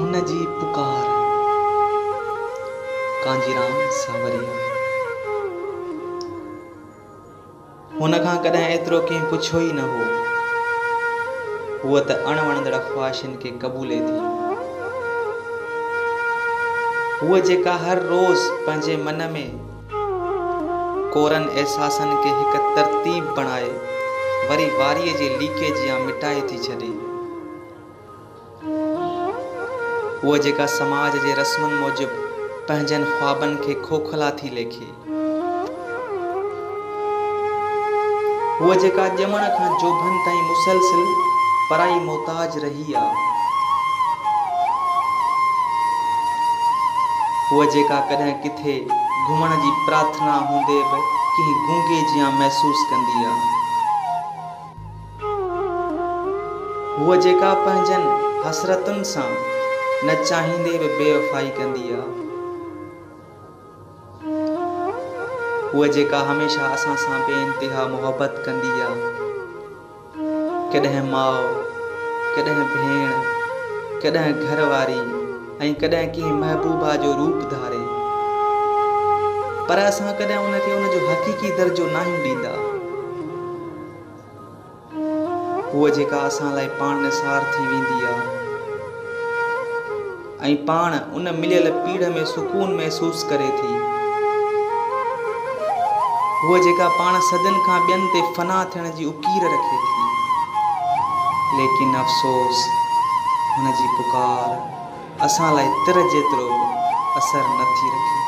हुन जी पुकार। कांजीराम सावरिया। हुन खां कॾहिं एतिरो कंहिं पुछियो ई न हो। हूअ त अणवणंदड़ ख्वाहिशनि खे क़बूले थी। हूअ जेका हर रोज़ पंहिंजे मन में कोरनि एहसासनि खे हिकु तरतीब बणाए वरी वारीअ जे लीकेज या मिटाए थी छॾे। हूअ जेका समाज जे रस्मनि मूजिबि पंहिंजनि ख्वाबनि खे खोखला थी लेखे। हूअ जेका ॼमण खां जोभन ताईं मुसलसिल पराई मोहताज रही आहे। हूअ जेका कॾहिं किथे घुमण जी प्रार्थना हूंदे बि कंहिं गूंगे जियां महसूस कंदी आहे। हूअ जेका पंहिंजनि हसरतुनि सां न चाहींदे बि बेवफ़ाई कंदी आहे। हूअ जेका हमेशह असां सां बेइंतिहा मोहबत कंदी आहे। कॾहिं माउ, कॾहिं भेण, कॾहिं घरवारी ऐं कॾहिं कंहिं महबूबा जो रूप धारे। पर असां कॾहिं उनखे उनजो हक़ीक़ी दर्जो नाहियूं ॾींदा। हूअ जेका असां लाइ पाण निसार थी वेंदी आहे ऐं पाण उन मिलियल पीड़ में सुकून महसूस करे थी। हूअ जेका पाण सदियुनि खां ॿियनि ते फ़ना थियण जी उकीर रखे थी। लेकिन अफ़सोस हुन जी पुकार असां लाइ तिर जेतिरो असरु नथी रखे।